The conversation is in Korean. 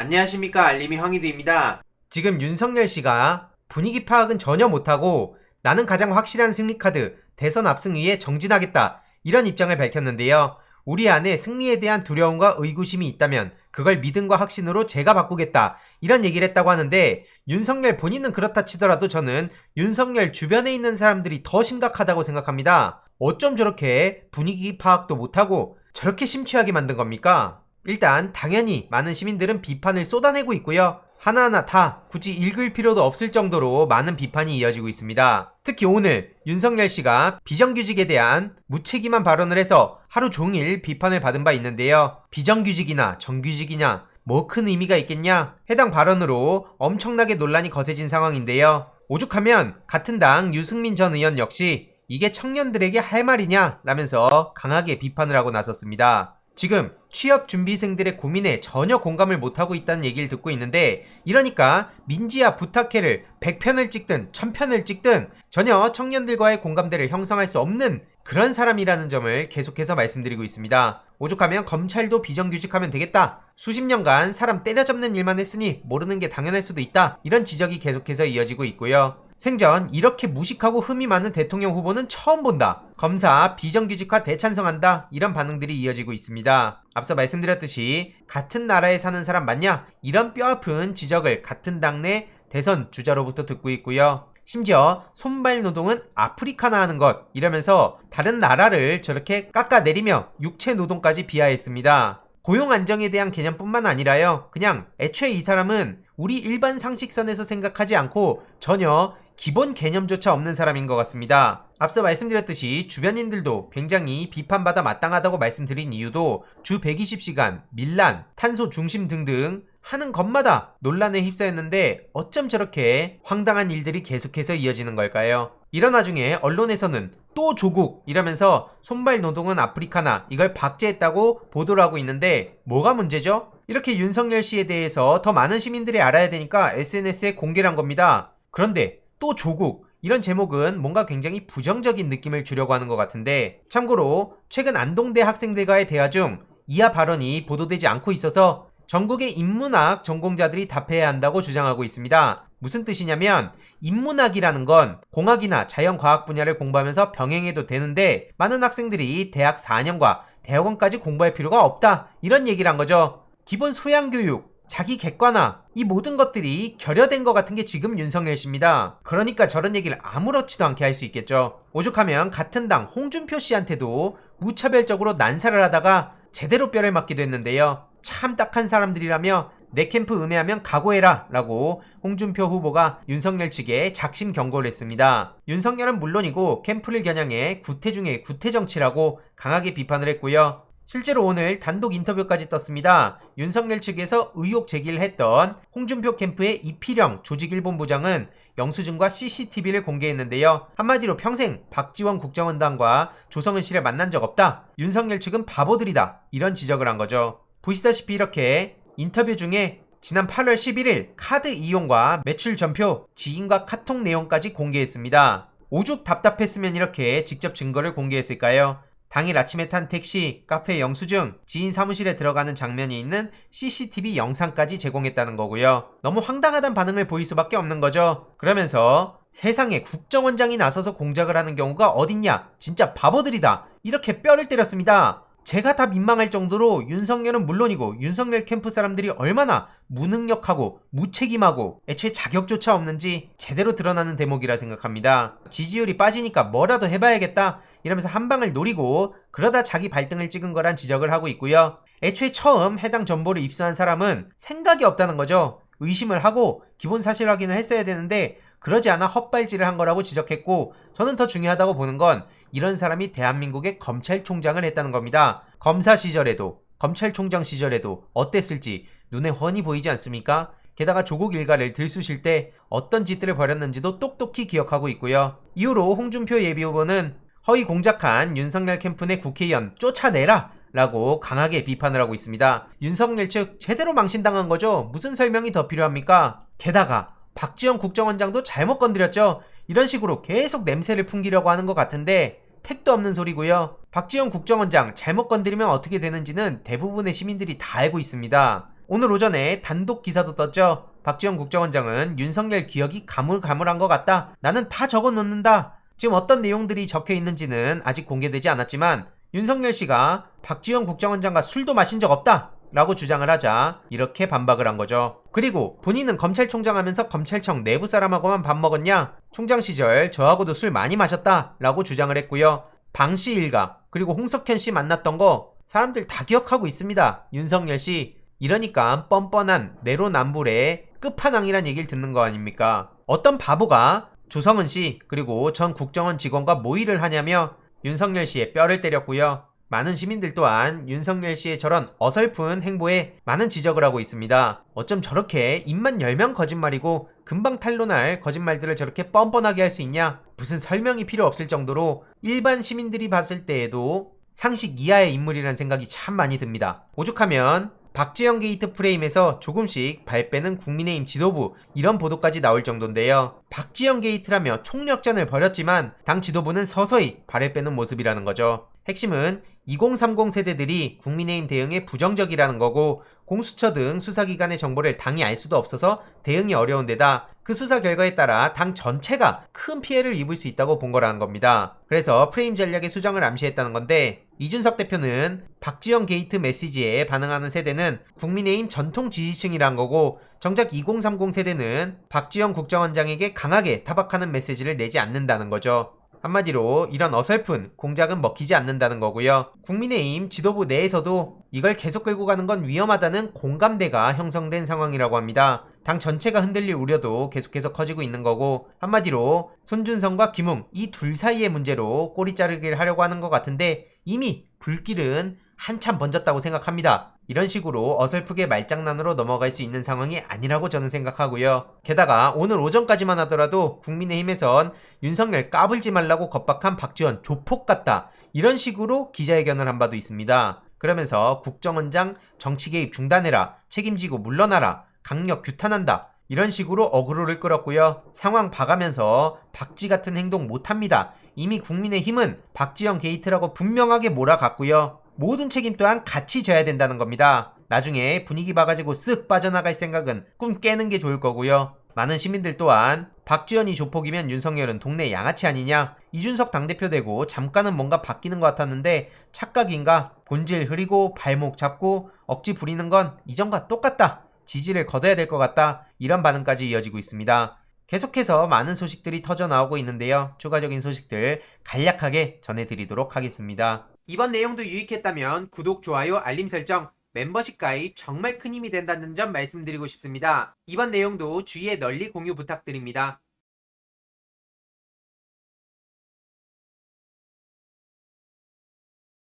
안녕하십니까, 알림이 황희두입니다. 지금 윤석열 씨가 분위기 파악은 전혀 못하고 나는 가장 확실한 승리카드 대선 압승 위에 정진하겠다 이런 입장을 밝혔는데요. 우리 안에 승리에 대한 두려움과 의구심이 있다면 그걸 믿음과 확신으로 제가 바꾸겠다 이런 얘기를 했다고 하는데, 윤석열 본인은 그렇다 치더라도 저는 윤석열 주변에 있는 사람들이 더 심각하다고 생각합니다. 어쩜 저렇게 분위기 파악도 못하고 저렇게 심취하게 만든 겁니까? 일단 당연히 많은 시민들은 비판을 쏟아내고 있고요. 하나하나 다 굳이 읽을 필요도 없을 정도로 많은 비판이 이어지고 있습니다. 특히 오늘 윤석열 씨가 비정규직에 대한 무책임한 발언을 해서 하루 종일 비판을 받은 바 있는데요. 비정규직이나 정규직이냐 뭐 큰 의미가 있겠냐? 해당 발언으로 엄청나게 논란이 거세진 상황인데요. 오죽하면 같은 당 유승민 전 의원 역시 이게 청년들에게 할 말이냐 라면서 강하게 비판을 하고 나섰습니다. 지금 취업 준비생들의 고민에 전혀 공감을 못하고 있다는 얘기를 듣고 있는데, 이러니까 민지야 부탁해를 100편을 찍든 1000편을 찍든 전혀 청년들과의 공감대를 형성할 수 없는 그런 사람이라는 점을 계속해서 말씀드리고 있습니다. 오죽하면 검찰도 비정규직하면 되겠다, 수십 년간 사람 때려잡는 일만 했으니 모르는 게 당연할 수도 있다, 이런 지적이 계속해서 이어지고 있고요. 생전 이렇게 무식하고 흠이 많은 대통령 후보는 처음 본다, 검사 비정규직화 대찬성한다, 이런 반응들이 이어지고 있습니다. 앞서 말씀드렸듯이 같은 나라에 사는 사람 맞냐? 이런 뼈아픈 지적을 같은 당내 대선 주자로부터 듣고 있고요. 심지어 손발 노동은 아프리카나 하는 것 이러면서 다른 나라를 저렇게 깎아내리며 육체 노동까지 비하했습니다. 고용 안정에 대한 개념뿐만 아니라요, 그냥 애초에 이 사람은 우리 일반 상식선에서 생각하지 않고 전혀 기본 개념조차 없는 사람인 것 같습니다. 앞서 말씀드렸듯이 주변인들도 굉장히 비판받아 마땅하다고 말씀드린 이유도 주 120시간, 밀란, 탄소 중심 등등 하는 것마다 논란에 휩싸였는데 어쩜 저렇게 황당한 일들이 계속해서 이어지는 걸까요? 이런 와중에 언론에서는 또 조국 이러면서 손발 노동은 아프리카나 이걸 박제했다고 보도를 하고 있는데, 뭐가 문제죠? 이렇게 윤석열 씨에 대해서 더 많은 시민들이 알아야 되니까 SNS에 공개를 한 겁니다. 그런데 또 조국 이런 제목은 뭔가 굉장히 부정적인 느낌을 주려고 하는 것 같은데, 참고로 최근 안동대 학생들과의 대화 중 이하 발언이 보도되지 않고 있어서 전국의 인문학 전공자들이 답해야 한다고 주장하고 있습니다. 무슨 뜻이냐면, 인문학이라는 건 공학이나 자연과학 분야를 공부하면서 병행해도 되는데 많은 학생들이 대학 4년과 대학원까지 공부할 필요가 없다, 이런 얘기를 한 거죠. 기본 소양교육, 자기 객관화, 이 모든 것들이 결여된 것 같은 게 지금 윤석열 씨입니다. 그러니까 저런 얘기를 아무렇지도 않게 할 수 있겠죠. 오죽하면 같은 당 홍준표 씨한테도 무차별적으로 난사를 하다가 제대로 뼈를 맞기도 했는데요. 참 딱한 사람들이라며 내 캠프 음해하면 각오해라 라고 홍준표 후보가 윤석열 측에 작심 경고를 했습니다. 윤석열은 물론이고 캠프를 겨냥해 구태 중에 구태 정치라고 강하게 비판을 했고요. 실제로 오늘 단독 인터뷰까지 떴습니다. 윤석열 측에서 의혹 제기를 했던 홍준표 캠프의 이필영 조직일본부장은 영수증과 CCTV를 공개했는데요. 한마디로 평생 박지원 국정원장과 조성은 씨를 만난 적 없다, 윤석열 측은 바보들이다, 이런 지적을 한 거죠. 보시다시피 이렇게 인터뷰 중에 지난 8월 11일 카드 이용과 매출 전표, 지인과 카톡 내용까지 공개했습니다. 오죽 답답했으면 이렇게 직접 증거를 공개했을까요? 당일 아침에 탄 택시, 카페 영수증, 지인 사무실에 들어가는 장면이 있는 CCTV 영상까지 제공했다는 거고요. 너무 황당하단 반응을 보일 수밖에 없는 거죠. 그러면서 세상에 국정원장이 나서서 공작을 하는 경우가 어딨냐, 진짜 바보들이다, 이렇게 뼈를 때렸습니다. 제가 다 민망할 정도로 윤석열은 물론이고 윤석열 캠프 사람들이 얼마나 무능력하고 무책임하고 애초에 자격조차 없는지 제대로 드러나는 대목이라 생각합니다. 지지율이 빠지니까 뭐라도 해봐야겠다 이러면서 한 방을 노리고 그러다 자기 발등을 찍은 거란 지적을 하고 있고요. 애초에 처음 해당 정보를 입수한 사람은 생각이 없다는 거죠. 의심을 하고 기본 사실 확인을 했어야 되는데 그러지 않아 헛발질을 한 거라고 지적했고, 저는 더 중요하다고 보는 건 이런 사람이 대한민국의 검찰총장을 했다는 겁니다. 검사 시절에도 검찰총장 시절에도 어땠을지 눈에 훤히 보이지 않습니까? 게다가 조국 일가를 들쑤실 때 어떤 짓들을 벌였는지도 똑똑히 기억하고 있고요. 이후로 홍준표 예비후보는 허위 공작한 윤석열 캠프 내 국회의원 쫓아내라 라고 강하게 비판을 하고 있습니다. 윤석열 측 제대로 망신당한 거죠. 무슨 설명이 더 필요합니까? 게다가 박지원 국정원장도 잘못 건드렸죠. 이런 식으로 계속 냄새를 풍기려고 하는 것 같은데 택도 없는 소리고요. 박지원 국정원장 잘못 건드리면 어떻게 되는지는 대부분의 시민들이 다 알고 있습니다. 오늘 오전에 단독 기사도 떴죠. 박지원 국정원장은 윤석열 기억이 가물가물한 것 같다. 나는 다 적어놓는다. 지금 어떤 내용들이 적혀 있는지는 아직 공개되지 않았지만 윤석열 씨가 박지원 국정원장과 술도 마신 적 없다 라고 주장을 하자 이렇게 반박을 한 거죠. 그리고 본인은 검찰총장 하면서 검찰청 내부 사람하고만 밥 먹었냐? 총장 시절 저하고도 술 많이 마셨다 라고 주장을 했고요. 방씨 일가 그리고 홍석현 씨 만났던 거 사람들 다 기억하고 있습니다. 윤석열 씨 이러니까 뻔뻔한 내로남불의 끝판왕이란 얘기를 듣는 거 아닙니까? 어떤 바보가 조성은 씨 그리고 전 국정원 직원과 모의를 하냐며 윤석열 씨의 뼈를 때렸고요. 많은 시민들 또한 윤석열 씨의 저런 어설픈 행보에 많은 지적을 하고 있습니다. 어쩜 저렇게 입만 열면 거짓말이고 금방 탄로날 거짓말들을 저렇게 뻔뻔하게 할 수 있냐? 무슨 설명이 필요 없을 정도로 일반 시민들이 봤을 때에도 상식 이하의 인물이라는 생각이 참 많이 듭니다. 오죽하면 박지원 게이트 프레임에서 조금씩 발 빼는 국민의힘 지도부 이런 보도까지 나올 정도인데요. 박지원 게이트라며 총력전을 벌였지만 당 지도부는 서서히 발을 빼는 모습이라는 거죠. 핵심은 2030 세대들이 국민의힘 대응에 부정적이라는 거고 공수처 등 수사기관의 정보를 당이 알 수도 없어서 대응이 어려운 데다 그 수사 결과에 따라 당 전체가 큰 피해를 입을 수 있다고 본 거라는 겁니다. 그래서 프레임 전략의 수정을 암시했다는 건데 이준석 대표는 박지원 게이트 메시지에 반응하는 세대는 국민의힘 전통 지지층이란 거고 정작 2030 세대는 박지원 국정원장에게 강하게 타박하는 메시지를 내지 않는다는 거죠. 한마디로 이런 어설픈 공작은 먹히지 않는다는 거고요. 국민의힘 지도부 내에서도 이걸 계속 끌고 가는 건 위험하다는 공감대가 형성된 상황이라고 합니다. 당 전체가 흔들릴 우려도 계속해서 커지고 있는 거고 한마디로 손준성과 김웅 이 둘 사이의 문제로 꼬리 자르기를 하려고 하는 것 같은데 이미 불길은 한참 번졌다고 생각합니다. 이런 식으로 어설프게 말장난으로 넘어갈 수 있는 상황이 아니라고 저는 생각하고요. 게다가 오늘 오전까지만 하더라도 국민의힘에선 윤석열 까불지 말라고 겁박한 박지원 조폭 같다. 이런 식으로 기자회견을 한 바도 있습니다. 그러면서 국정원장 정치 개입 중단해라. 책임지고 물러나라. 강력 규탄한다. 이런 식으로 어그로를 끌었고요. 상황 봐가면서 박쥐 같은 행동 못합니다. 이미 국민의힘은 박지원 게이트라고 분명하게 몰아갔고요. 모든 책임 또한 같이 져야 된다는 겁니다. 나중에 분위기 봐가지고 쓱 빠져나갈 생각은 꿈 깨는 게 좋을 거고요. 많은 시민들 또한 박지원이 조폭이면 윤석열은 동네 양아치 아니냐? 이준석 당대표 되고 잠깐은 뭔가 바뀌는 것 같았는데 착각인가? 본질 흐리고 발목 잡고 억지 부리는 건 이전과 똑같다. 지지를 거둬야 될 것 같다. 이런 반응까지 이어지고 있습니다. 계속해서 많은 소식들이 터져 나오고 있는데요. 추가적인 소식들 간략하게 전해드리도록 하겠습니다. 이번 내용도 유익했다면 구독, 좋아요, 알림 설정, 멤버십 가입 정말 큰 힘이 된다는 점 말씀드리고 싶습니다. 이번 내용도 주위에 널리 공유 부탁드립니다.